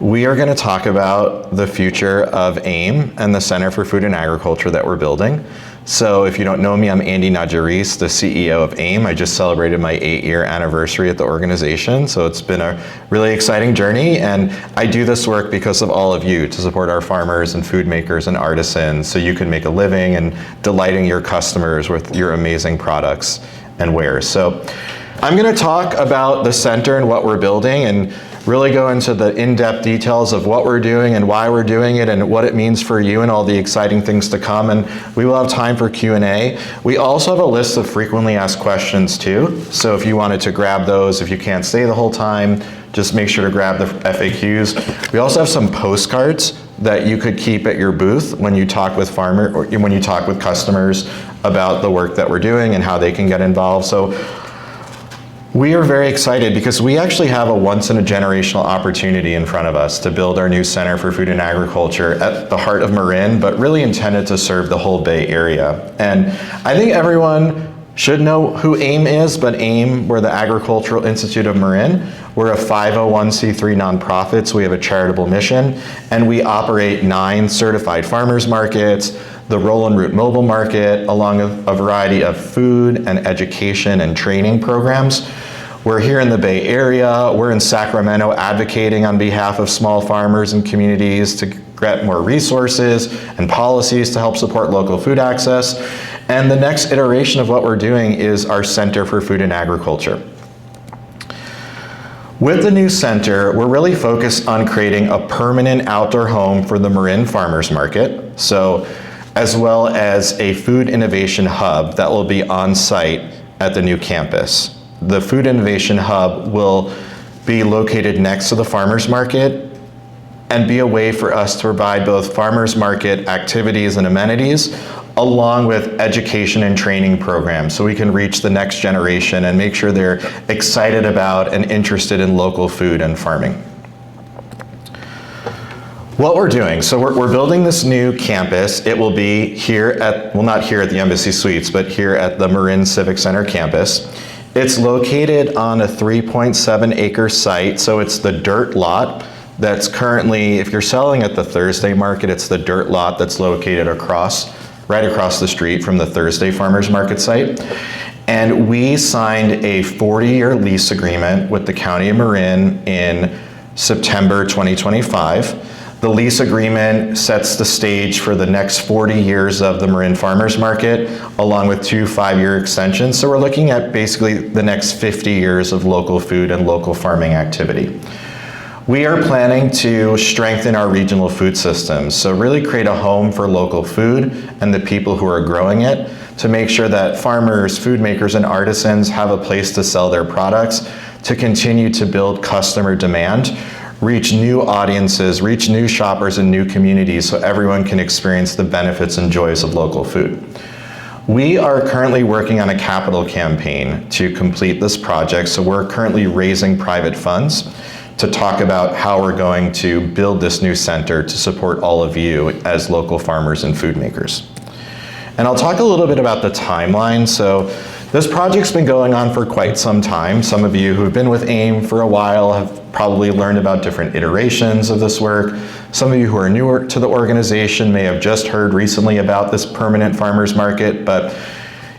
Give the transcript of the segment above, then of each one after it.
We are going to talk about the future of AIM and the Center for Food and Agriculture that we're building. So if you don't know me, I'm Andy Naja-Riese, the CEO of AIM. I just celebrated my 8-year anniversary at the organization, so it's been a really exciting journey, and I do this work because of all of you, to support our farmers and food makers and artisans so you can make a living and delighting your customers with your amazing products and wares. So I'm going to talk about the center and what we're building and really go into the in-depth details of what we're doing and why we're doing it and what it means for you and all the exciting things to come. And we will have time for Q&A. We also have a list of frequently asked questions too. So if you wanted to grab those, if you can't stay the whole time, just make sure to grab the FAQs. We also have some postcards that you could keep at your booth when you talk with farmers or when you talk with customers about the work that we're doing and how they can get involved. So we are very excited because we actually have a once-in-a-generational opportunity in front of us to build our new Center for Food and Agriculture at the heart of Marin, but really intended to serve the whole Bay Area. And I think everyone should know who AIM is, but AIM, we're the Agricultural Institute of Marin. We're a 501c3 nonprofit, so we have a charitable mission, and we operate 9 certified farmers markets, the Roll and Root Mobile Market, along with a variety of food and education and training programs. We're here in the Bay Area. We're in Sacramento advocating on behalf of small farmers and communities to get more resources and policies to help support local food access. And the next iteration of what we're doing is our Center for Food and Agriculture. With the new center, we're really focused on creating a permanent outdoor home for the Marin Farmers Market, as well as a food innovation hub that will be on site at the new campus. The Food Innovation Hub will be located next to the farmers market and be a way for us to provide both farmers market activities and amenities along with education and training programs so we can reach the next generation and make sure they're excited about and interested in local food and farming. What we're doing, so we're building this new campus. It will be here at, well, not here at the Embassy Suites, but here at the Marin Civic Center campus. It's located on a 3.7 acre site, so it's the dirt lot that's currently, if you're selling at the Thursday market, it's the dirt lot that's located right across the street from the Thursday Farmers Market site. And we signed a 40-year lease agreement with the County of Marin in September 2025. The lease agreement sets the stage for the next 40 years of the Marin Farmers Market, along with 2 5-year extensions. So we're looking at basically the next 50 years of local food and local farming activity. We are planning to strengthen our regional food systems, so really create a home for local food and the people who are growing it to make sure that farmers, food makers, and artisans have a place to sell their products, to continue to build customer demand, reach new audiences, reach new shoppers and new communities so everyone can experience the benefits and joys of local food. We are currently working on a capital campaign to complete this project, so we're currently raising private funds to talk about how we're going to build this new center to support all of you as local farmers and food makers. And I'll talk a little bit about the timeline. So this project's been going on for quite some time. Some of you who have been with AIM for a while have probably learned about different iterations of this work. Some of you who are newer to the organization may have just heard recently about this permanent farmers market, but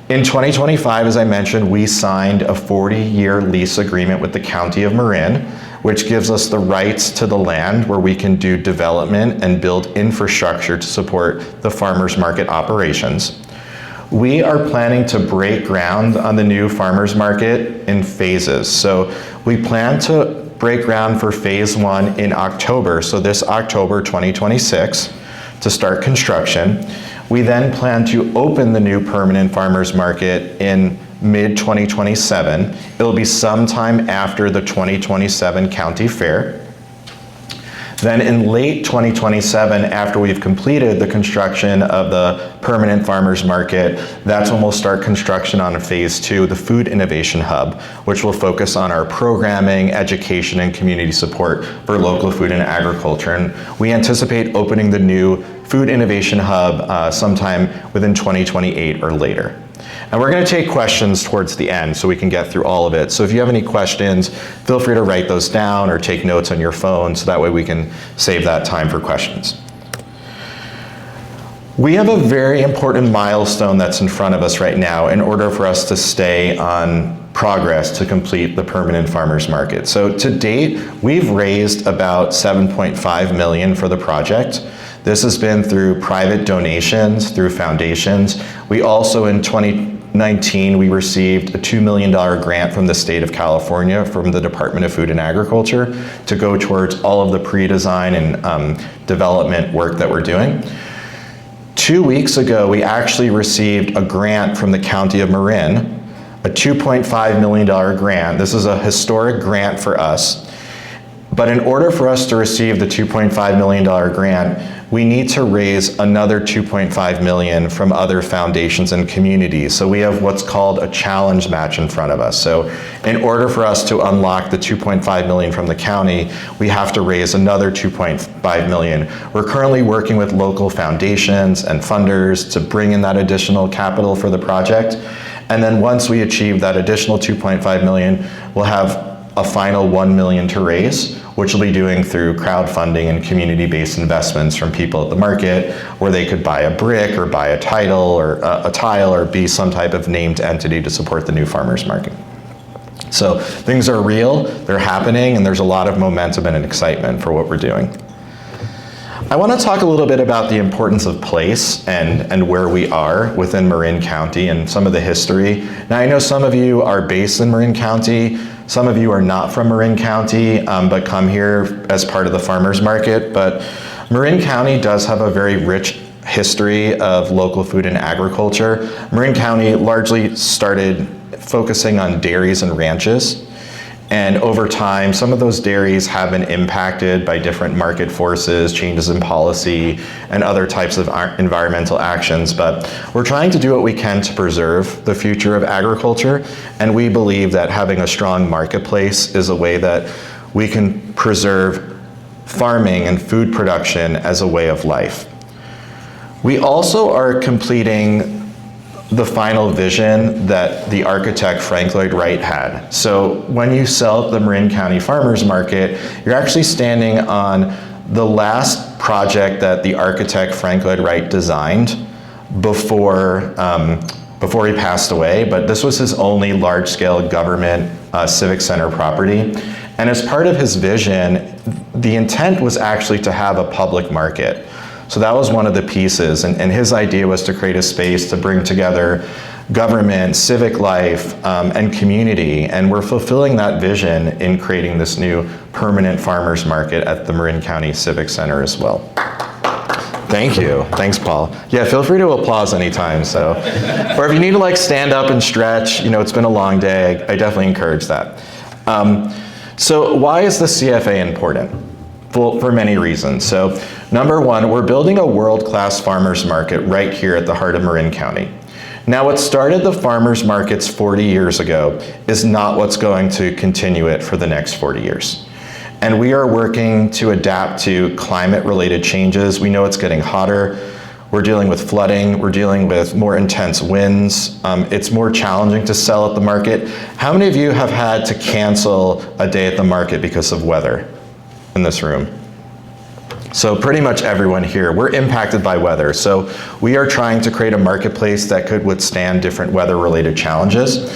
in 2025, as I mentioned, we signed a 40-year lease agreement with the County of Marin, which gives us the rights to the land where we can do development and build infrastructure to support the farmers market operations. We are planning to break ground on the new farmers market in phases. So we plan to break ground for phase 1 in October, so this October 2026, to start construction. We then plan to open the new permanent farmers market in mid-2027. It'll be sometime after the 2027 County Fair. Then in late 2027, after we've completed the construction of the permanent farmers market, that's when we'll start construction on phase 2, the Food Innovation Hub, which will focus on our programming, education, and community support for local food and agriculture. And we anticipate opening the new Food Innovation Hub sometime within 2028 or later. And we're going to take questions towards the end so we can get through all of it. So if you have any questions, feel free to write those down or take notes on your phone so that way we can save that time for questions. We have a very important milestone that's in front of us right now in order for us to stay on progress to complete the permanent farmers market. So to date, we've raised about $7.5 million for the project. This has been through private donations, through foundations. We also, in 2019, we received a $2 million grant from the state of California from the Department of Food and Agriculture to go towards all of the pre-design and development work that we're doing. 2 weeks ago, we actually received a grant from the County of Marin, a $2.5 million grant. This is a historic grant for us. But in order for us to receive the $2.5 million grant, we need to raise another $2.5 million from other foundations and communities. So we have what's called a challenge match in front of us. So in order for us to unlock the $2.5 million from the county, we have to raise another $2.5 million. We're currently working with local foundations and funders to bring in that additional capital for the project. And then once we achieve that additional $2.5 million, we'll have a final $1 million to raise, which we'll be doing through crowdfunding and community-based investments from people at the market, where they could buy a brick or buy a title or a tile or be some type of named entity to support the new farmers market. So things are real, they're happening, and there's a lot of momentum and excitement for what we're doing. I want to talk a little bit about the importance of place and where we are within Marin County and some of the history. Now, I know some of you are based in Marin County, some of you are not from Marin County, but come here as part of the farmers market. But Marin County does have a very rich history of local food and agriculture. Marin County largely started focusing on dairies and ranches. And over time, some of those dairies have been impacted by different market forces, changes in policy, and other types of environmental actions. But we're trying to do what we can to preserve the future of agriculture. And we believe that having a strong marketplace is a way that we can preserve farming and food production as a way of life. We also are completing the final vision that the architect Frank Lloyd Wright had. So when you sell at the Marin County Farmers Market, you're actually standing on the last project that the architect Frank Lloyd Wright designed before he passed away, but this was his only large-scale government civic center property. And as part of his vision, the intent was actually to have a public market. So that was one of the pieces, and his idea was to create a space to bring together government, civic life, and community, and we're fulfilling that vision in creating this new permanent farmers market at the Marin County Civic Center as well. Thank you. Thanks, Paul. Yeah, feel free to applause anytime, or if you need to like stand up and stretch, it's been a long day, I definitely encourage that. So why is the CFA important? Well, for many reasons. So number one, we're building a world-class farmers market right here at the heart of Marin County. Now, what started the farmers markets 40 years ago is not what's going to continue it for the next 40 years. And we are working to adapt to climate-related changes. We know it's getting hotter. We're dealing with flooding. We're dealing with more intense winds. It's more challenging to sell at the market. How many of you have had to cancel a day at the market because of weather in this room? So pretty much everyone here, we're impacted by weather. So we are trying to create a marketplace that could withstand different weather-related challenges.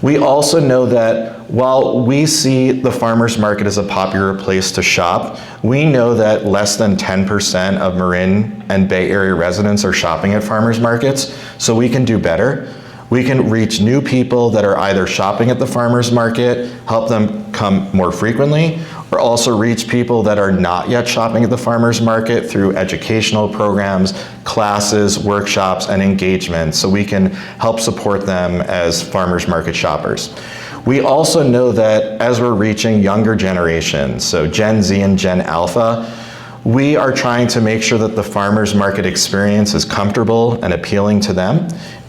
We also know that while we see the farmers market as a popular place to shop, we know that less than 10% of Marin and Bay Area residents are shopping at farmers markets, so we can do better. We can reach new people that are either shopping at the farmers market, help them come more frequently, or also reach people that are not yet shopping at the farmers market through educational programs, classes, workshops, and engagements, so we can help support them as farmers market shoppers. We also know that as we're reaching younger generations, so Gen Z and Gen Alpha, we are trying to make sure that the farmers market experience is comfortable and appealing to them.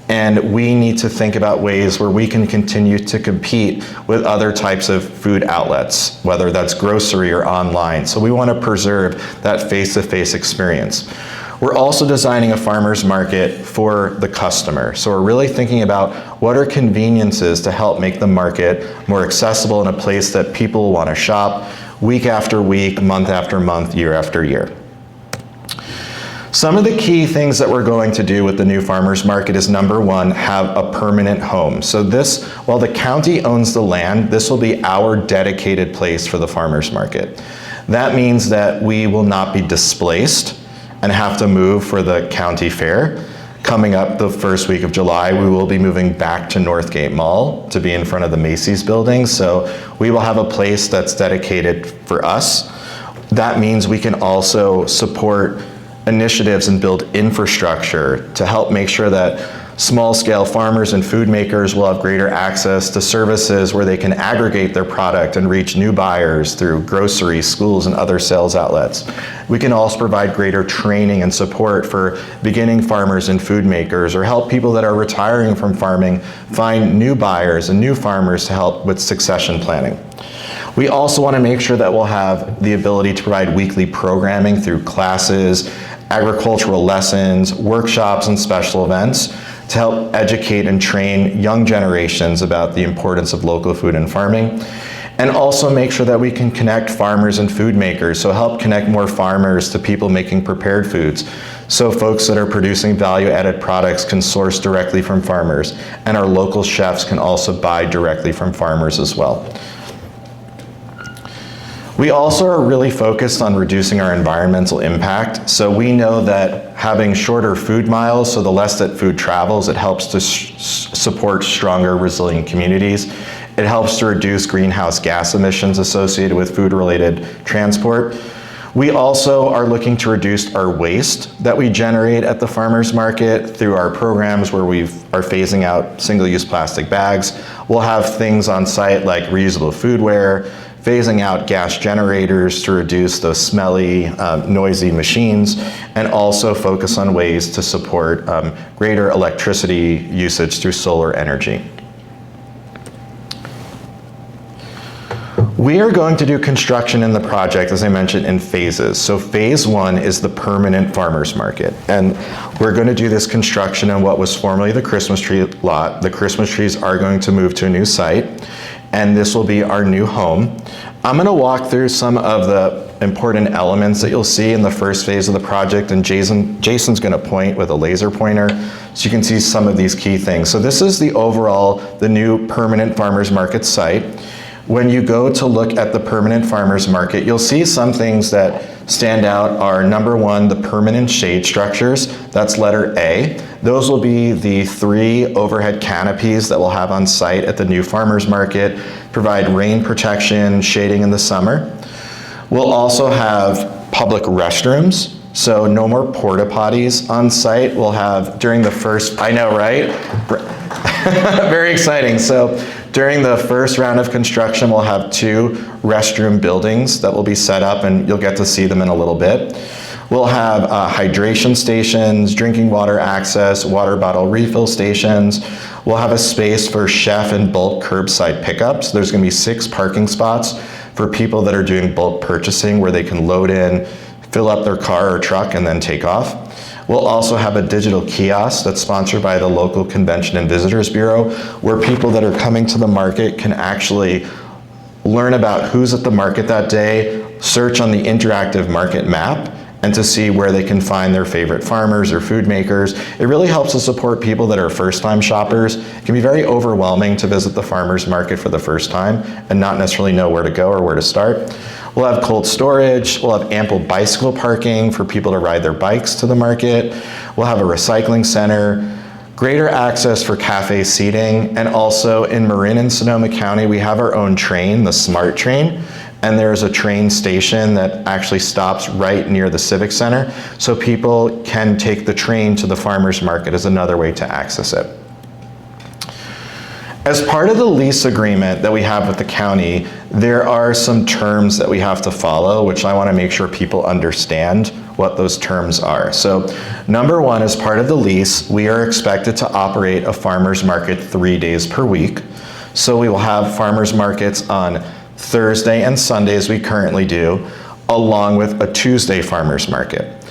And we need to think about ways where we can continue to compete with other types of food outlets, whether that's grocery or online. So we want to preserve that face-to-face experience. We're also designing a farmer's market for the customer. So we're really thinking about what are conveniences to help make the market more accessible in a place that people want to shop week after week, month after month, year after year. Some of the key things that we're going to do with the new farmers market is, number one, have a permanent home. So this, while the county owns the land, this will be our dedicated place for the farmers market. That means that we will not be displaced and have to move for the county fair. Coming up the first week of July, we will be moving back to Northgate Mall to be in front of the Macy's building. So we will have a place that's dedicated for us. That means we can also support initiatives and build infrastructure to help make sure that small-scale farmers and food makers will have greater access to services where they can aggregate their product and reach new buyers through groceries, schools, and other sales outlets. We can also provide greater training and support for beginning farmers and food makers, or help people that are retiring from farming find new buyers and new farmers to help with succession planning. We also want to make sure that we'll have the ability to provide weekly programming through classes, agricultural lessons, workshops, and special events to help educate and train young generations about the importance of local food and farming. And also make sure that we can connect farmers and food makers, so help connect more farmers to people making prepared foods. So folks that are producing value-added products can source directly from farmers, and our local chefs can also buy directly from farmers as well. We also are really focused on reducing our environmental impact. So we know that having shorter food miles, so the less that food travels, it helps to support stronger, resilient communities. It helps to reduce greenhouse gas emissions associated with food-related transport. We also are looking to reduce our waste that we generate at the farmers market through our programs where we are phasing out single-use plastic bags. We'll have things on site like reusable foodware, phasing out gas generators to reduce those smelly, noisy machines, and also focus on ways to support greater electricity usage through solar energy. We are going to do construction in the project, as I mentioned, in phases. So phase one is the permanent farmers market. And we're going to do this construction in what was formerly the Christmas tree lot. The Christmas trees are going to move to a new site, and this will be our new home. I'm going to walk through some of the important elements that you'll see in the first phase of the project, and Jason's going to point with a laser pointer so you can see some of these key things. So this is the new permanent farmers market site. When you go to look at the permanent farmers market, you'll see some things that stand out are, number one, the permanent shade structures. That's letter A. Those will be the 3 overhead canopies that we'll have on site at the new farmers market, provide rain protection, shading in the summer. We'll also have public restrooms, so no more porta potties on site. We'll have during the first, I know, right? Very exciting. So during the first round of construction, we'll have 2 restroom buildings that will be set up, and you'll get to see them in a little bit. We'll have hydration stations, drinking water access, water bottle refill stations. We'll have a space for chef and bulk curbside pickups. There's going to be 6 parking spots for people that are doing bulk purchasing where they can load in, fill up their car or truck, and then take off. We'll also have a digital kiosk that's sponsored by the local Convention and Visitors Bureau, where people that are coming to the market can actually learn about who's at the market that day, search on the interactive market map, and to see where they can find their favorite farmers or food makers. It really helps to support people that are first-time shoppers. It can be very overwhelming to visit the farmers market for the first time and not necessarily know where to go or where to start. We'll have cold storage. We'll have ample bicycle parking for people to ride their bikes to the market. We'll have a recycling center, greater access for cafe seating, and also in Marin and Sonoma County, we have our own train, the SMART train, and there's a train station that actually stops right near the Civic Center, so people can take the train to the farmers market as another way to access it. As part of the lease agreement that we have with the county, there are some terms that we have to follow, which I want to make sure people understand what those terms are. So number one, as part of the lease, we are expected to operate a farmer's market 3 days per week. So we will have farmer's markets on Thursday and Sunday, as we currently do. along with a Tuesday farmers market.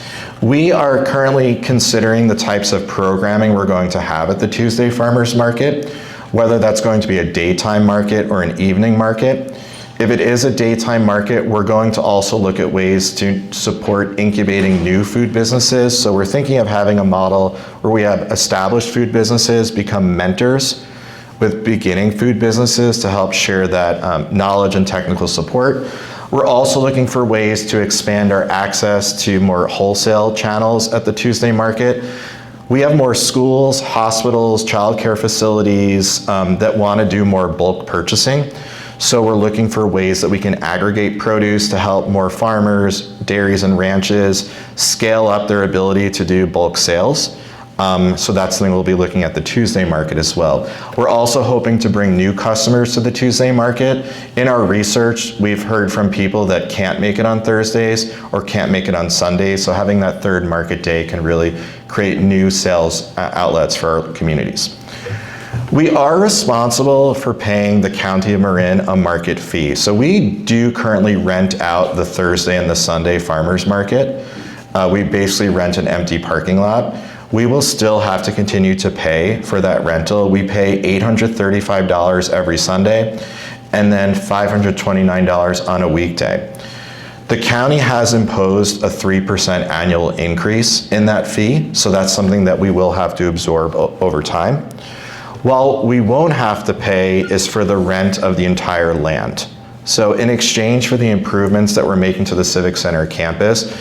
We are currently considering the types of programming we're going to have at the Tuesday farmers market, whether that's going to be a daytime market or an evening market. If it is a daytime market, we're going to also look at ways to support incubating new food businesses. So we're thinking of having a model where we have established food businesses become mentors with beginning food businesses to help share that knowledge and technical support. We're also looking for ways to expand our access to more wholesale channels at the Tuesday market. We have more schools, hospitals, childcare facilities that want to do more bulk purchasing. So we're looking for ways that we can aggregate produce to help more farmers, dairies, and ranches scale up their ability to do bulk sales. So that's something we'll be looking at the Tuesday market as well. We're also hoping to bring new customers to the Tuesday market. In our research, we've heard from people that can't make it on Thursdays or can't make it on Sundays. So having that third market day can really create new sales outlets for our communities. We are responsible for paying the County of Marin a market fee. So we do currently rent out the Thursday and the Sunday farmers market. We basically rent an empty parking lot. We will still have to continue to pay for that rental. We pay $835 every Sunday and then $529 on a weekday. The county has imposed a 3% annual increase in that fee, so that's something that we will have to absorb over time. What we won't have to pay is for the rent of the entire land. So in exchange for the improvements that we're making to the Civic Center campus,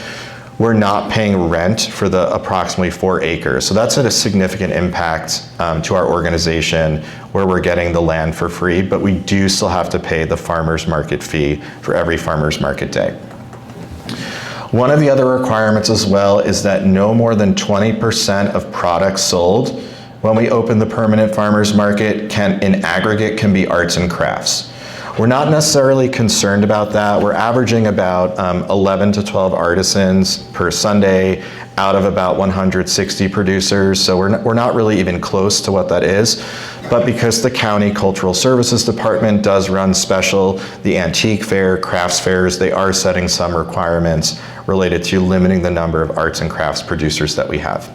we're not paying rent for the approximately 4 acres. So that's a significant impact to our organization where we're getting the land for free, but we do still have to pay the farmer's market fee for every farmer's market day. One of the other requirements as well is that no more than 20% of products sold when we open the permanent farmer's market in aggregate can be arts and crafts. We're not necessarily concerned about that. We're averaging about 11 to 12 artisans per Sunday out of about 160 producers. So we're not really even close to what that is. But because the County Cultural Services Department does run the antique fair, crafts fairs, they are setting some requirements related to limiting the number of arts and crafts producers that we have.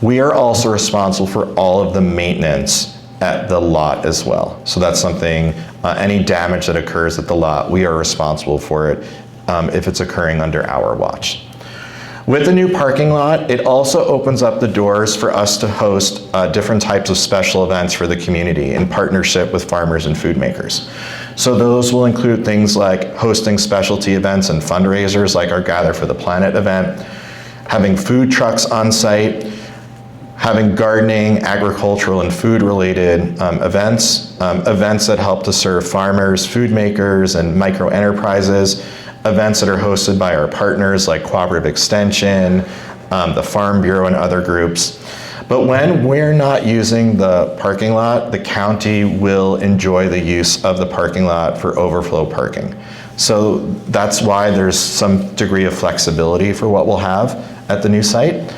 We are also responsible for all of the maintenance at the lot as well. So that's something, any damage that occurs at the lot, we are responsible for it if it's occurring under our watch. With the new parking lot, it also opens up the doors for us to host different types of special events for the community in partnership with farmers and food makers. So those will include things like hosting specialty events and fundraisers like our Gather for the Planet event, having food trucks on site, having gardening, agricultural, and food-related events that help to serve farmers, food makers, and micro enterprises, events that are hosted by our partners like Cooperative Extension, the Farm Bureau, and other groups. But when we're not using the parking lot, the county will enjoy the use of the parking lot for overflow parking. So that's why there's some degree of flexibility for what we'll have at the new site.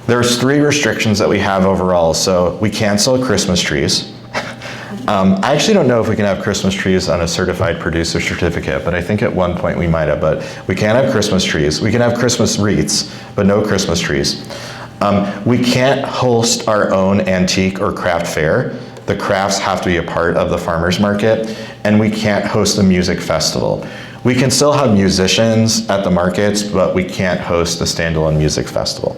There's 3 restrictions that we have overall. So we can't sell Christmas trees. I actually don't know if we can have Christmas trees on a certified producer certificate, but I think at one point we might have, but we can't have Christmas trees. We can have Christmas wreaths, but no Christmas trees. We can't host our own antique or craft fair. The crafts have to be a part of the farmers market, and we can't host a music festival. We can still have musicians at the markets, but we can't host a standalone music festival.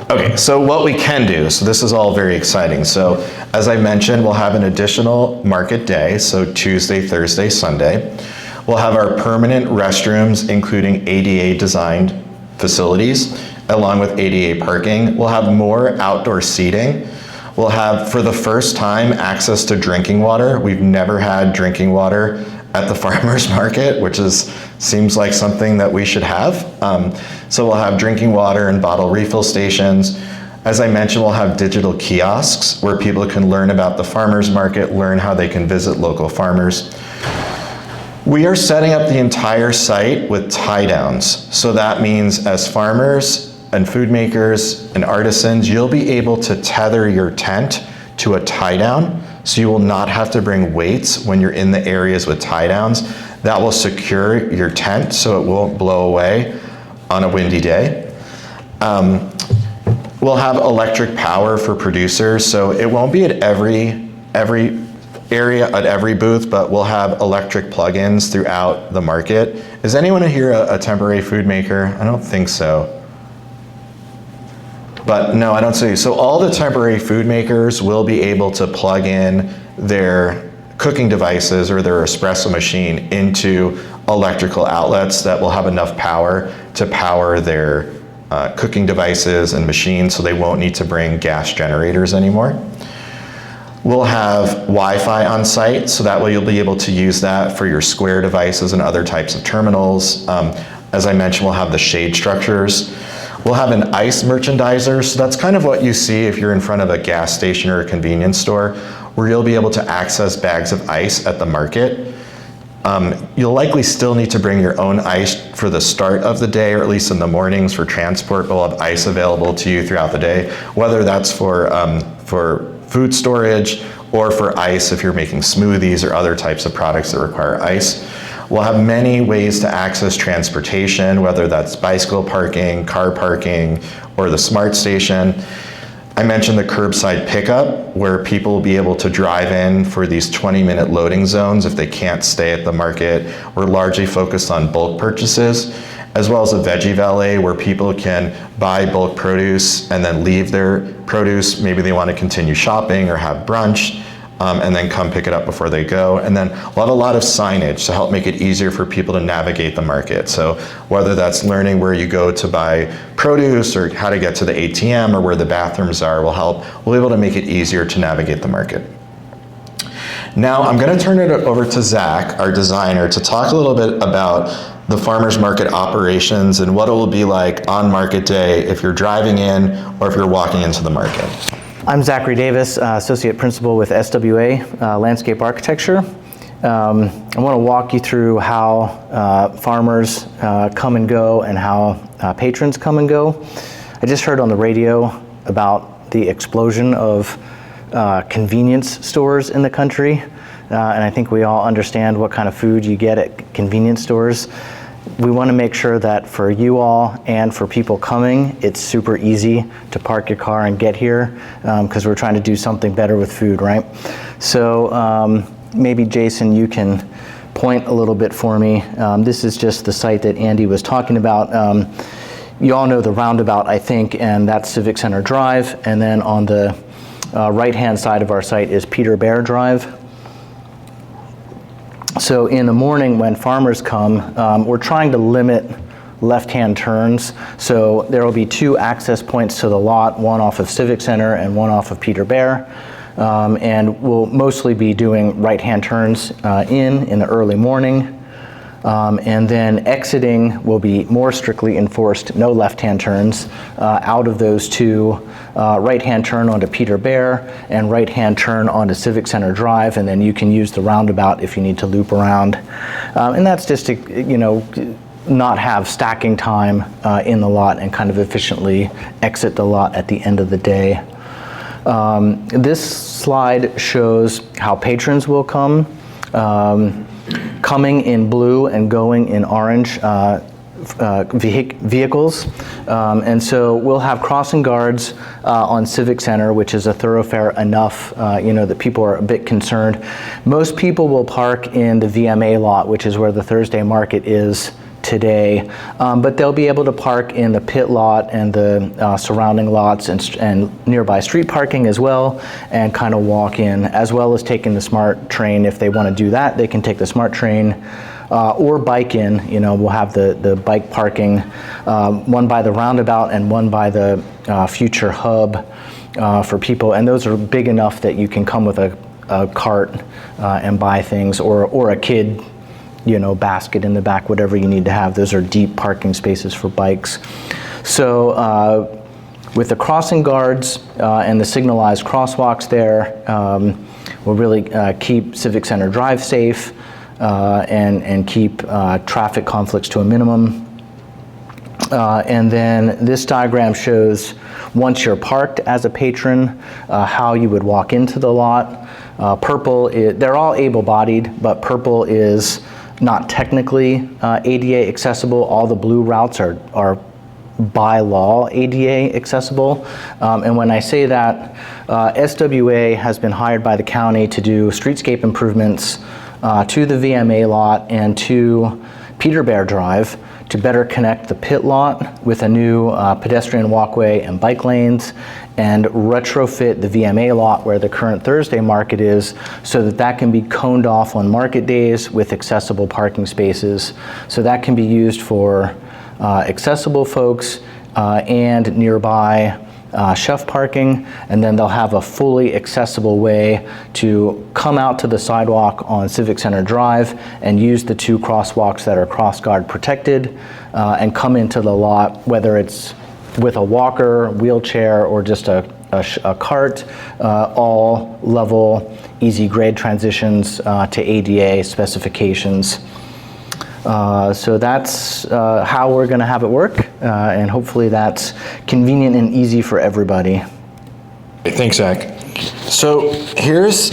Okay, so what we can do, so this is all very exciting. So as I mentioned, we'll have an additional market day, so Tuesday, Thursday, Sunday. We'll have our permanent restrooms, including ADA designed facilities, along with ADA parking. We'll have more outdoor seating. We'll have, for the first time, access to drinking water. We've never had drinking water at the farmers market, which seems like something that we should have. So we'll have drinking water and bottle refill stations. As I mentioned, we'll have digital kiosks where people can learn about the farmers market, learn how they can visit local farmers. We are setting up the entire site with tie downs. So that means as farmers and food makers and artisans, you'll be able to tether your tent to a tie down. So you will not have to bring weights when you're in the areas with tie downs. That will secure your tent so it won't blow away on a windy day. We'll have electric power for producers, so it won't be at every area, at every booth, but we'll have electric plug-ins throughout the market. Is anyone here a temporary food maker? I don't think so. But no, I don't see. So all the temporary food makers will be able to plug in their cooking devices or their espresso machine into electrical outlets that will have enough power to power their cooking devices and machines, so they won't need to bring gas generators anymore. We'll have Wi-Fi on site, so that way you'll be able to use that for your Square devices and other types of terminals. As I mentioned, we'll have the shade structures. We'll have an ice merchandiser, so that's kind of what you see if you're in front of a gas station or a convenience store, where you'll be able to access bags of ice at the market. You'll likely still need to bring your own ice for the start of the day, or at least in the mornings for transport, but we'll have ice available to you throughout the day, whether that's for food storage or for ice if you're making smoothies or other types of products that require ice. We'll have many ways to access transportation, whether that's bicycle parking, car parking, or the smart station. I mentioned the curbside pickup, where people will be able to drive in for these 20-minute loading zones if they can't stay at the market. We're largely focused on bulk purchases, as well as a veggie valet, where people can buy bulk produce and then leave their produce. Maybe they want to continue shopping or have brunch, and then come pick it up before they go. And then we'll have a lot of signage to help make it easier for people to navigate the market. So whether that's learning where you go to buy produce or how to get to the ATM or where the bathrooms are, we'll be able to make it easier to navigate the market. Now I'm going to turn it over to Zach, our designer, to talk a little bit about the farmers market operations and what it will be like on market day if you're driving in or if you're walking into the market. I'm Zachary Davis, Associate Principal with SWA Landscape Architecture. I want to walk you through how farmers come and go and how patrons come and go. I just heard on the radio about the explosion of convenience stores in the country, and I think we all understand what kind of food you get at convenience stores. We want to make sure that for you all and for people coming, it's super easy to park your car and get here, because we're trying to do something better with food, right? So maybe Jason, you can point a little bit for me. This is just the site that Andy was talking about. You all know the roundabout, I think, and that's Civic Center Drive. And then on the right-hand side of our site is Peter Bear Drive. So in the morning when farmers come, we're trying to limit left-hand turns. So there will be two access points to the lot, one off of Civic Center and one off of Peter Bear. And we'll mostly be doing right-hand turns in the early morning. And then exiting will be more strictly enforced, no left-hand turns out of those two, right-hand turn onto Peter Bear and right-hand turn onto Civic Center Drive, and then you can use the roundabout if you need to loop around. And that's just to, not have stacking time in the lot and kind of efficiently exit the lot at the end of the day. This slide shows how patrons will come. Coming in blue and going in orange vehicles. And so we'll have crossing guards on Civic Center, which is a thoroughfare enough, that people are a bit concerned. Most people will park in the VMA lot, which is where the Thursday market is today, but they'll be able to park in the pit lot and the surrounding lots and nearby street parking as well, and kind of walk in, as well as taking the SMART train. If they want to do that, they can take the SMART train or bike in. We'll have the bike parking, one by the roundabout and one by the future hub for people, and those are big enough that you can come with a cart and buy things, or a kid basket in the back, whatever you need to have. Those are deep parking spaces for bikes. So with the crossing guards and the signalized crosswalks there, we'll really keep Civic Center Drive safe and keep traffic conflicts to a minimum. And then this diagram shows, once you're parked as a patron, how you would walk into the lot. Purple, they're all able-bodied, but purple is not technically ADA accessible. All the blue routes are by law ADA accessible. And when I say that, SWA has been hired by the county to do streetscape improvements to the VMA lot and to Peter Bear Drive to better connect the pit lot with a new pedestrian walkway and bike lanes, and retrofit the VMA lot where the current Thursday market is, so that that can be coned off on market days with accessible parking spaces. So that can be used for accessible folks and nearby chef parking, and then they'll have a fully accessible way to come out to the sidewalk on Civic Center Drive and use the 2 crosswalks that are cross guard protected and come into the lot, whether it's with a walker, wheelchair, or just a cart, all level, easy grade transitions to ADA specifications. So that's how we're going to have it work, and hopefully that's convenient and easy for everybody. Thanks, Zach. So here's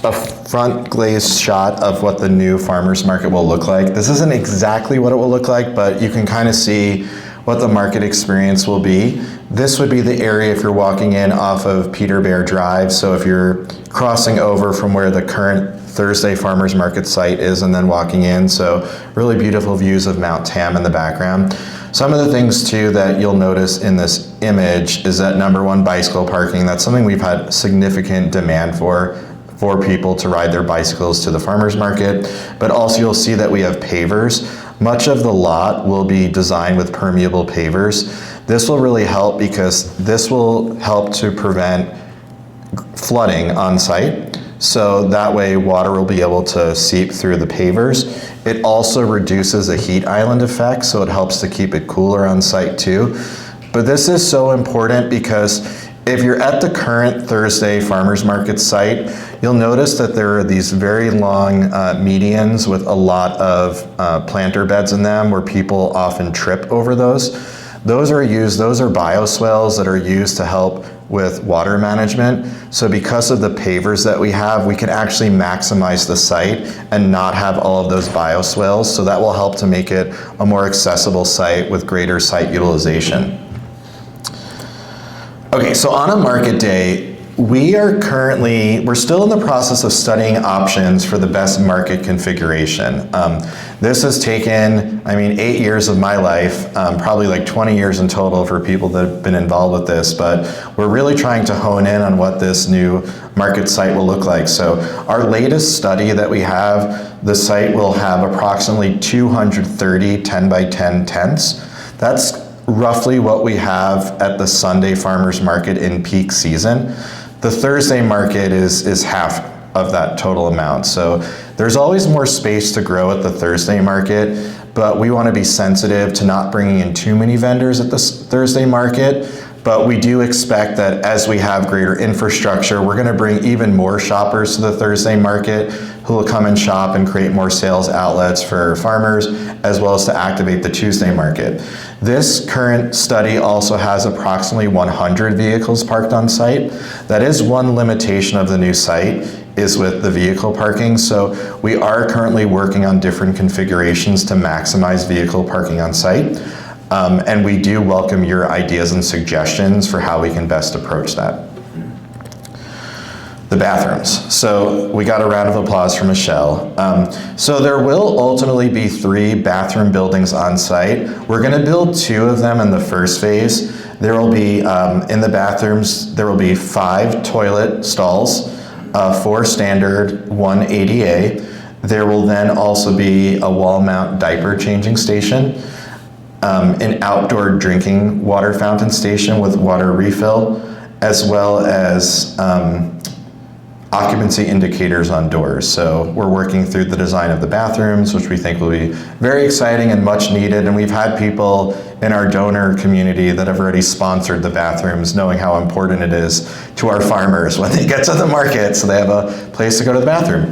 a front glazed shot of what the new farmers market will look like. This isn't exactly what it will look like, but you can kind of see what the market experience will be. This would be the area if you're walking in off of Peter Bear Drive. So if you're crossing over from where the current Thursday farmers market site is and then walking in. So really beautiful views of Mount Tam in the background. Some of the things too that you'll notice in this image is that number 1, bicycle parking. That's something we've had significant demand for people to ride their bicycles to the farmers market. But also you'll see that we have pavers. Much of the lot will be designed with permeable pavers. This will really help because this will help to prevent flooding on site. So that way water will be able to seep through the pavers. It also reduces the heat island effect, so it helps to keep it cooler on site too. But this is so important because if you're at the current Thursday farmers market site, you'll notice that there are these very long medians with a lot of planter beds in them where people often trip over those. Those are bioswales that are used to help with water management. So because of the pavers that we have, we can actually maximize the site and not have all of those bioswales. So that will help to make it a more accessible site with greater site utilization. Okay, so on a market day, we're still in the process of studying options for the best market configuration. This has taken, 8 years of my life, probably like 20 years in total for people that have been involved with this, but we're really trying to hone in on what this new market site will look like. So our latest study that we have, the site will have approximately 230 10 by 10 tents. That's roughly what we have at the Sunday farmers market in peak season. The Thursday market is half of that total amount. So there's always more space to grow at the Thursday market, but we want to be sensitive to not bringing in too many vendors at this Thursday market. But we do expect that as we have greater infrastructure, we're going to bring even more shoppers to the Thursday market who will come and shop and create more sales outlets for farmers, as well as to activate the Tuesday market. This current study also has approximately 100 vehicles parked on site. That is one limitation of the new site, is with the vehicle parking. So we are currently working on different configurations to maximize vehicle parking on site. And we do welcome your ideas and suggestions for how we can best approach that. The bathrooms. So we got a round of applause from Michelle. So there will ultimately be 3 bathroom buildings on site. We're going to build 2 of them in the first phase. There will be, in the bathrooms, there will be 5 toilet stalls, 4 standard, 1 ADA. There will then also be a wall mount diaper changing station, an outdoor drinking water fountain station with water refill, as well as occupancy indicators on doors. So we're working through the design of the bathrooms, which we think will be very exciting and much needed. And we've had people in our donor community that have already sponsored the bathrooms, knowing how important it is to our farmers when they get to the market, so they have a place to go to the bathroom.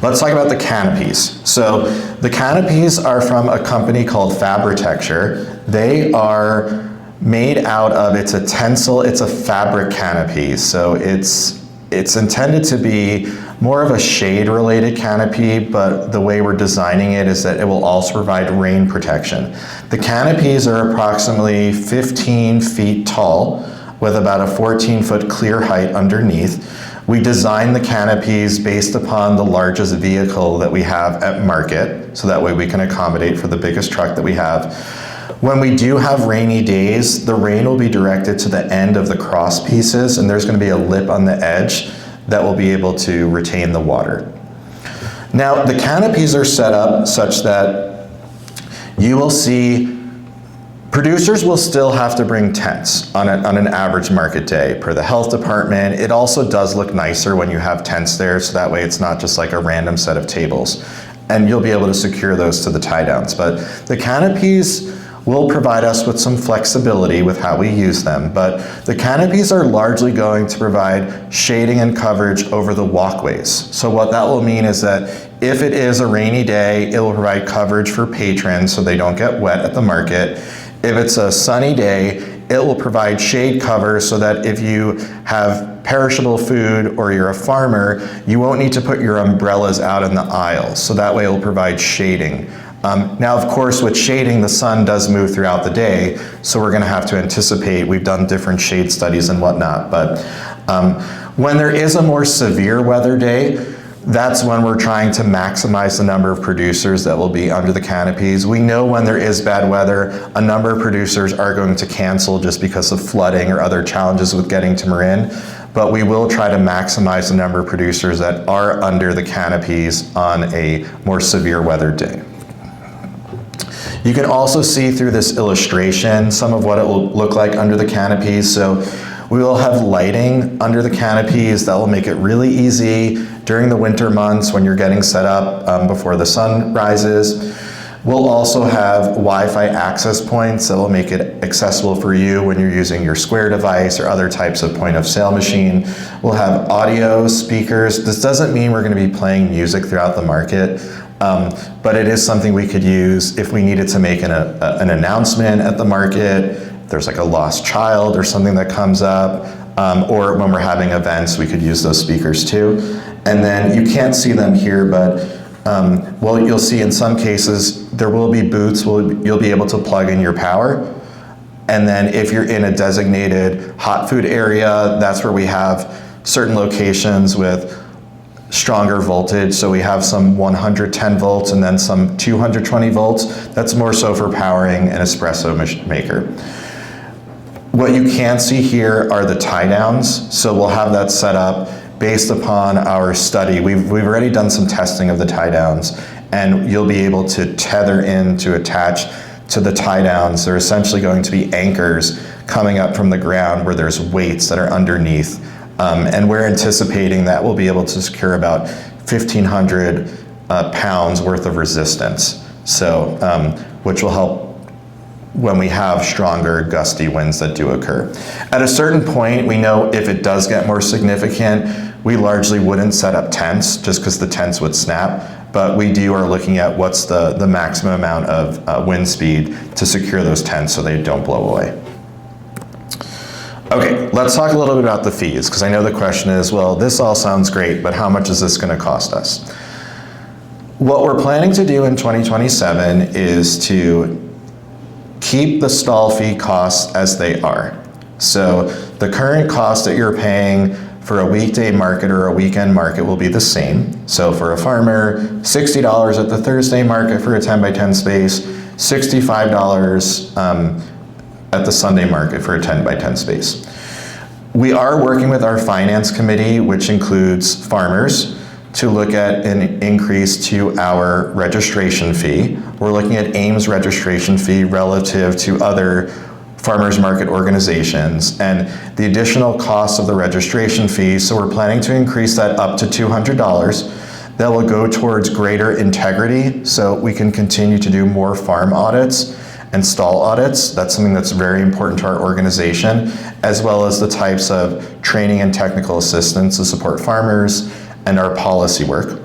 Let's talk about the canopies. So the canopies are from a company called Fabritecture. They are made out of, it's a fabric canopy. So it's intended to be more of a shade-related canopy, but the way we're designing it is that it will also provide rain protection. The canopies are approximately 15 feet tall with about a 14-foot clear height underneath. We design the canopies based upon the largest vehicle that we have at market, so that way we can accommodate for the biggest truck that we have. When we do have rainy days, the rain will be directed to the end of the cross pieces, and there's going to be a lip on the edge that will be able to retain the water. Now, the canopies are set up such that you will see producers will still have to bring tents on an average market day per the health department. It also does look nicer when you have tents there, so that way it's not just like a random set of tables. And you'll be able to secure those to the tie downs. But the canopies will provide us with some flexibility with how we use them, but the canopies are largely going to provide shading and coverage over the walkways. So what that will mean is that if it is a rainy day, it will provide coverage for patrons so they don't get wet at the market. If it's a sunny day, it will provide shade cover so that if you have perishable food or you're a farmer, you won't need to put your umbrellas out in the aisles. So that way it will provide shading. Now, of course, with shading, the sun does move throughout the day, so we're going to have to anticipate. We've done different shade studies and whatnot, but when there is a more severe weather day, that's when we're trying to maximize the number of producers that will be under the canopies. We know when there is bad weather, a number of producers are going to cancel just because of flooding or other challenges with getting to Marin, but we will try to maximize the number of producers that are under the canopies on a more severe weather day. You can also see through this illustration some of what it will look like under the canopies. So we will have lighting under the canopies that will make it really easy during the winter months when you're getting set up before the sun rises. We'll also have Wi-Fi access points that will make it accessible for you when you're using your Square device or other types of point of sale machine. We'll have audio speakers. This doesn't mean we're going to be playing music throughout the market. But it is something we could use if we needed to make an announcement at the market. There's like a lost child or something that comes up, or when we're having events, we could use those speakers too. And then you can't see them here, but well, you'll see in some cases there will be booths. You'll be able to plug in your power. And then if you're in a designated hot food area, that's where we have certain locations with stronger voltage. So we have some 110 volts and then some 220 volts. That's more so for powering an espresso maker. What you can see here are the tie downs. So we'll have that set up based upon our study. We've already done some testing of the tie downs, and you'll be able to tether in to attach to the tie downs. They're essentially going to be anchors coming up from the ground where there's weights that are underneath. And we're anticipating that we'll be able to secure about 1,500 pounds worth of resistance. So, which will help when we have stronger gusty winds that do occur. At a certain point, we know if it does get more significant, we largely wouldn't set up tents just because the tents would snap, but we are looking at what's the maximum amount of wind speed to secure those tents so they don't blow away. Okay, let's talk a little bit about the fees, because I know the question is, well, this all sounds great, but how much is this going to cost us? What we're planning to do in 2027 is to keep the stall fee costs as they are. So the current cost that you're paying for a weekday market or a weekend market will be the same. So for a farmer, $60 at the Thursday market for a 10 by 10 space, $65 at the Sunday market for a 10 by 10 space. We are working with our finance committee, which includes farmers, to look at an increase to our registration fee. We're looking at AIM's registration fee relative to other farmers market organizations and the additional cost of the registration fee. So we're planning to increase that up to $200. That will go towards greater integrity so we can continue to do more farm audits and stall audits. That's something that's very important to our organization, as well as the types of training and technical assistance to support farmers and our policy work.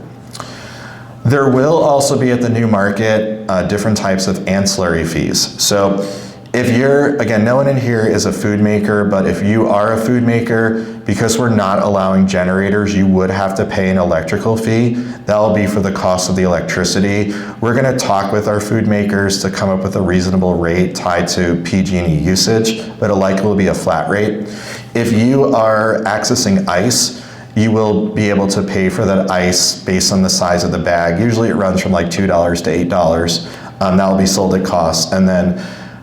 There will also be at the new market different types of ancillary fees. So If you're, again, no one in here is a food maker, but if you are a food maker, because we're not allowing generators, you would have to pay an electrical fee. That'll be for the cost of the electricity. We're gonna talk with our food makers to come up with a reasonable rate tied to PG&E usage, but it likely will be a flat rate. If you are accessing ice, you will be able to pay for that ice based on the size of the bag. Usually it runs from like $2 to $8. That will be sold at cost. And then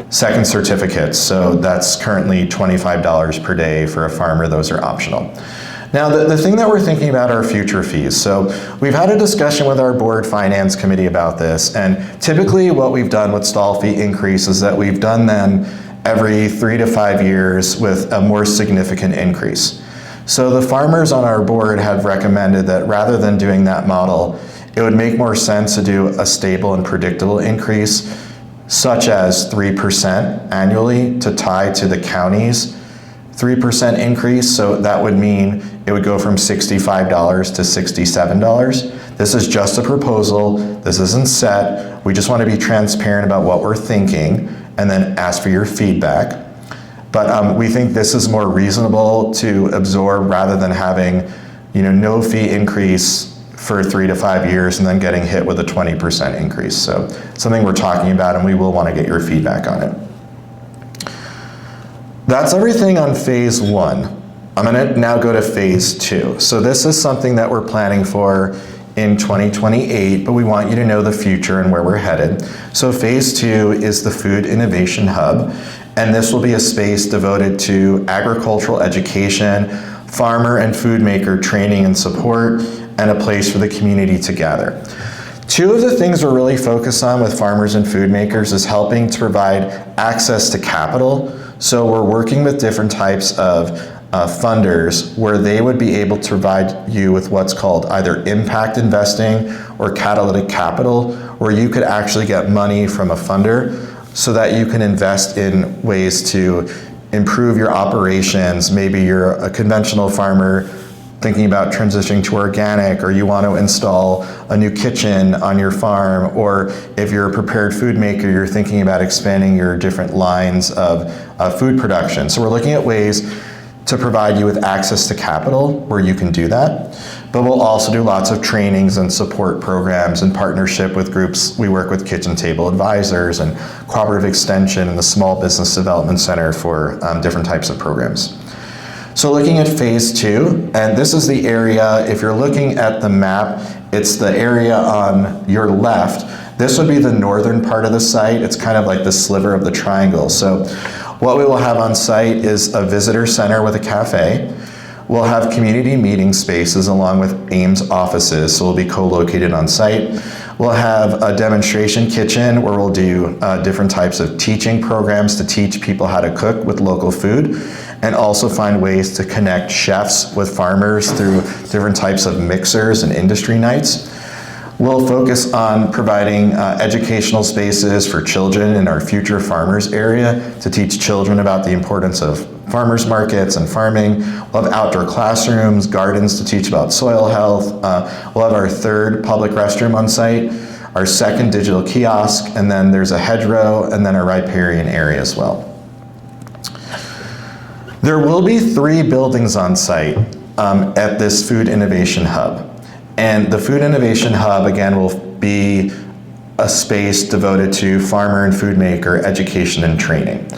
second certificates, so that's currently $25 per day for a farmer. Those are optional. Now, the thing that we're thinking about are future fees. So we've had a discussion with our board finance committee about this, and typically what we've done with stall fee increase is that we've done them every 3 to 5 years with a more significant increase. So the farmers on our board have recommended that rather than doing that model, it would make more sense to do a stable and predictable increase, such as 3% annually to tie to the county's 3% increase. So that would mean it would go from $65 to $67. This is just a proposal. This isn't set. We just want to be transparent about what we're thinking and then ask for your feedback. But we think this is more reasonable to absorb rather than having, no fee increase for 3 to 5 years and then getting hit with a 20% increase. So something we're talking about, and we will want to get your feedback on it. That's everything on phase 1. I'm going to now go to phase 2. So this is something that we're planning for in 2028, but we want you to know the future and where we're headed. So phase 2 is the Food Innovation Hub, and this will be a space devoted to agricultural education, farmer and food maker training and support, and a place for the community to gather. 2 of the things we're really focused on with farmers and food makers is helping to provide access to capital. So we're working with different types of funders where they would be able to provide you with what's called either impact investing or catalytic capital, where you could actually get money from a funder so that you can invest in ways to improve your operations. Maybe you're a conventional farmer thinking about transitioning to organic, or you want to install a new kitchen on your farm, or if you're a prepared food maker, you're thinking about expanding your different lines of food production. So we're looking at ways to provide you with access to capital where you can do that. But we'll also do lots of trainings and support programs in partnership with groups. We work with Kitchen Table Advisors and Cooperative Extension and the Small Business Development Center for different types of programs. So looking at phase 2, and this is the area, if you're looking at the map, it's the area on your left. This would be the northern part of the site. It's kind of like the sliver of the triangle. So what we will have on site is a visitor center with a cafe. We'll have community meeting spaces along with Ames offices, so we'll be co-located on site. We'll have a demonstration kitchen where we'll do different types of teaching programs to teach people how to cook with local food, and also find ways to connect chefs with farmers through different types of mixers and industry nights. We'll focus on providing educational spaces for children in our Future Farmers area to teach children about the importance of farmers markets and farming. We'll have outdoor classrooms, gardens to teach about soil health. We'll have our 3rd public restroom on site, our 2nd digital kiosk, and then there's a hedgerow, and then a riparian area as well. There will be 3 buildings on site at this Food Innovation Hub. And the Food Innovation Hub, again, will be a space devoted to farmer and food maker education and training.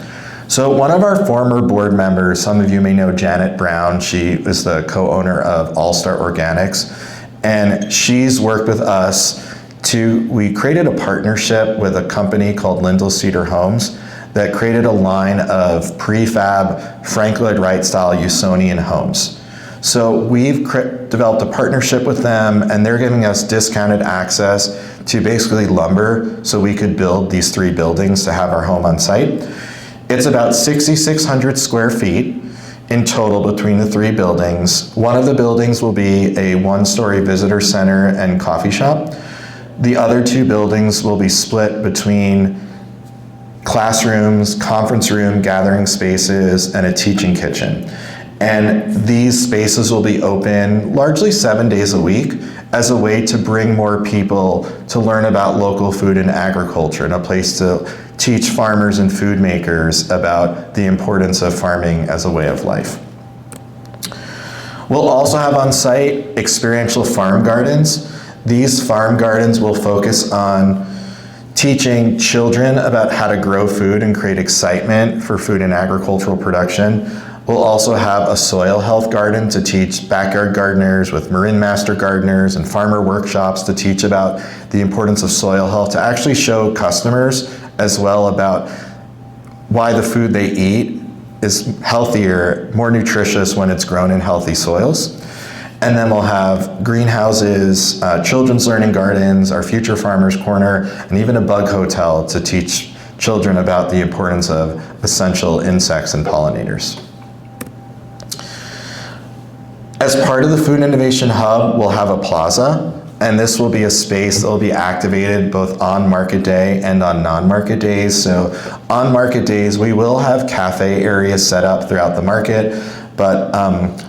So one of our former board members, some of you may know Janet Brown, she is the co-owner of All Star Organics, and she's worked with us we created a partnership with a company called Lindell Cedar Homes that created a line of prefab Frank Lloyd Wright style Usonian homes. So we've developed a partnership with them, and they're giving us discounted access to basically lumber so we could build these 3 buildings to have our home on site. It's about 6,600 square feet in total between the 3 buildings. One of the buildings will be a 1-story visitor center and coffee shop. The other 2 buildings will be split between classrooms, conference room, gathering spaces, and a teaching kitchen. And these spaces will be open largely 7 days a week, as a way to bring more people to learn about local food and agriculture, and a place to teach farmers and food makers about the importance of farming as a way of life. We'll also have on site experiential farm gardens. These farm gardens will focus on teaching children about how to grow food and create excitement for food and agricultural production. We'll also have a soil health garden to teach backyard gardeners with Marin Master gardeners, and farmer workshops to teach about the importance of soil health, to actually show customers as well about why the food they eat is healthier, more nutritious when it's grown in healthy soils. And then we'll have greenhouses, children's learning gardens, our Future Farmers Corner, and even a bug hotel to teach children about the importance of essential insects and pollinators. As part of the Food Innovation Hub, we'll have a plaza, and this will be a space that will be activated both on market day and on non-market days. So on market days, we will have cafe areas set up throughout the market, but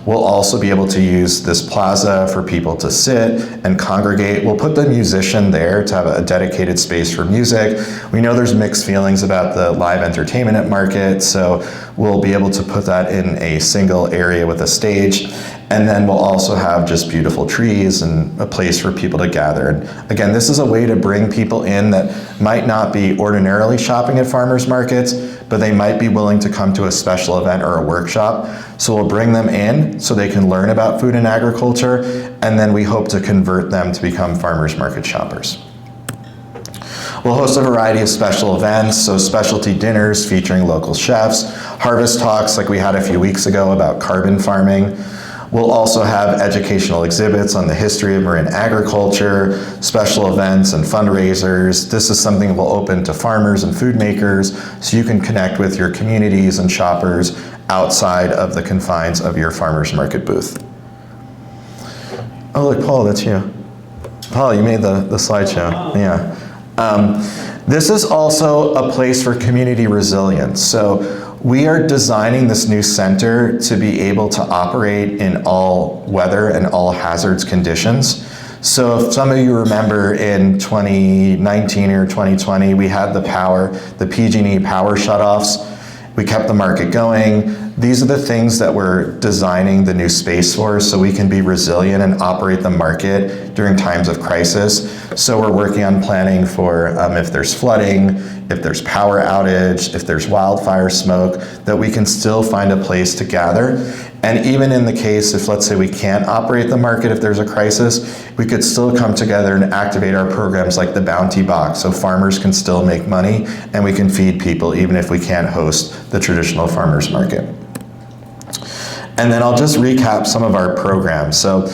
we'll also be able to use this plaza for people to sit and congregate. We'll put the musician there to have a dedicated space for music. We know there's mixed feelings about the live entertainment at market, so we'll be able to put that in a single area with a stage. And then we'll also have just beautiful trees and a place for people to gather. And again, this is a way to bring people in that might not be ordinarily shopping at farmers markets, but they might be willing to come to a special event or a workshop. So we'll bring them in so they can learn about food and agriculture, and then we hope to convert them to become farmers market shoppers. We'll host a variety of special events, so specialty dinners featuring local chefs, harvest talks like we had a few weeks ago about carbon farming. We'll also have educational exhibits on the history of marine agriculture, special events and fundraisers. This is something that will open to farmers and food makers, so you can connect with your communities and shoppers outside of the confines of your farmers market booth. Oh look, Paul, that's you. Paul, you made the slideshow. Yeah. This is also a place for community resilience. So we are designing this new center to be able to operate in all weather and all hazards conditions. So if some of you remember in 2019 or 2020, we had the PG&E power shutoffs. We kept the market going. These are the things that we're designing the new space for, so we can be resilient and operate the market during times of crisis. So we're working on planning for if there's flooding, if there's power outage, if there's wildfire smoke, that we can still find a place to gather. And even in the case, if let's say we can't operate the market if there's a crisis, we could still come together and activate our programs like the Bounty Box, so farmers can still make money and we can feed people even if we can't host the traditional farmers market. And then I'll just recap some of our programs. So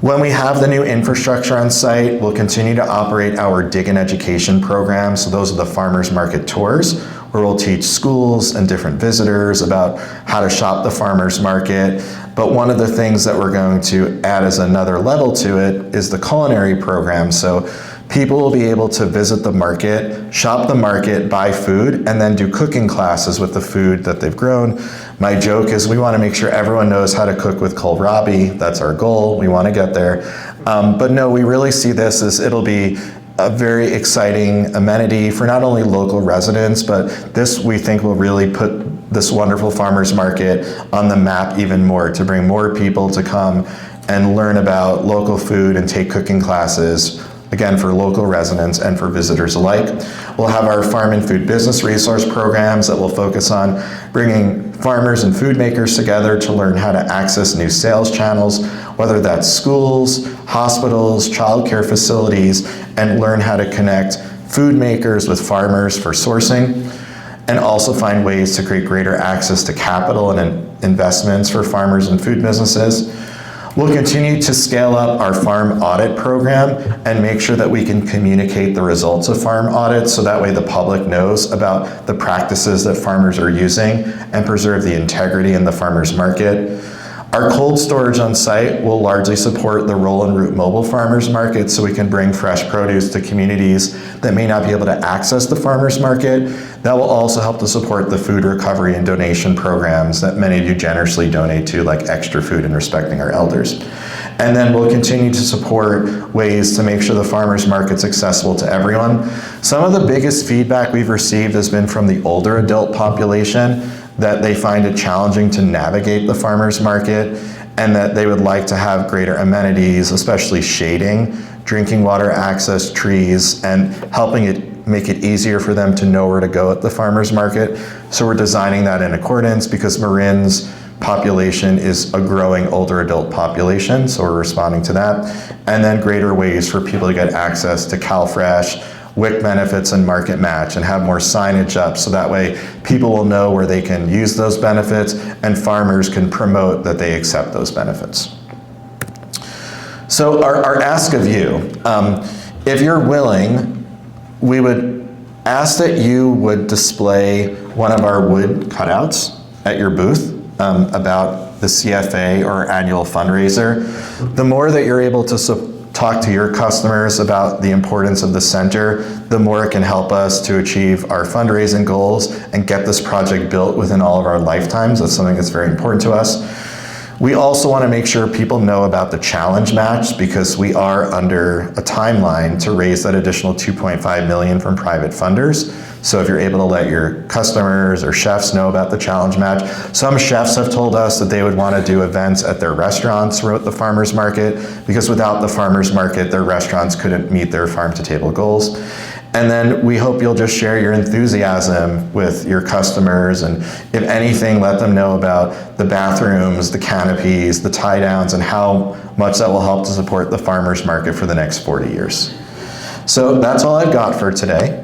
when we have the new infrastructure on site, we'll continue to operate our Dig and Education program. So those are the farmers market tours, where we'll teach schools and different visitors about how to shop the farmers market. But one of the things that we're going to add as another level to it is the culinary program. So people will be able to visit the market, shop the market, buy food, and then do cooking classes with the food that they've grown. My joke is we want to make sure everyone knows how to cook with kohlrabi. That's our goal. We want to get there. But no, we really see this as it'll be a very exciting amenity for not only local residents, but this we think will really put this wonderful farmers market on the map even more, to bring more people to come and learn about local food and take cooking classes, again, for local residents and for visitors alike. We'll have our farm and food business resource programs that will focus on bringing farmers and food makers together to learn how to access new sales channels, whether that's schools, hospitals, childcare facilities, and learn how to connect food makers with farmers for sourcing, and also find ways to create greater access to capital and investments for farmers and food businesses. We'll continue to scale up our farm audit program and make sure that we can communicate the results of farm audits, so that way the public knows about the practices that farmers are using and preserve the integrity in the farmers market. Our cold storage on site will largely support the roll and route mobile farmers market, so we can bring fresh produce to communities that may not be able to access the farmers market. That will also help to support the food recovery and donation programs that many of you generously donate to, like Extra Food and Respecting Our Elders. And then we'll continue to support ways to make sure the farmers market's accessible to everyone. Some of the biggest feedback we've received has been from the older adult population, that they find it challenging to navigate the farmers market, and that they would like to have greater amenities, especially shading, drinking water access, trees, and helping it make it easier for them to know where to go at the farmers market. So we're designing that in accordance, because Marin's population is a growing older adult population, so we're responding to that. And then greater ways for people to get access to CalFresh, WIC benefits, and Market Match, and have more signage up, so that way people will know where they can use those benefits, and farmers can promote that they accept those benefits. So our ask of you, if you're willing, we would ask that you would display one of our wood cutouts at your booth about the CFA or annual fundraiser. The more that you're able to talk to your customers about the importance of the center, the more it can help us to achieve our fundraising goals and get this project built within all of our lifetimes. That's something that's very important to us. We also want to make sure people know about the challenge match, because we are under a timeline to raise that additional $2.5 million from private funders. So if you're able to let your customers or chefs know about the challenge match. Some chefs have told us that they would want to do events at their restaurants throughout the farmers market, because without the farmers market, their restaurants couldn't meet their farm to table goals. And then we hope you'll just share your enthusiasm with your customers, and if anything, let them know about the bathrooms, the canopies, the tie downs, and how much that will help to support the farmers market for the next 40 years. So that's all I've got for today.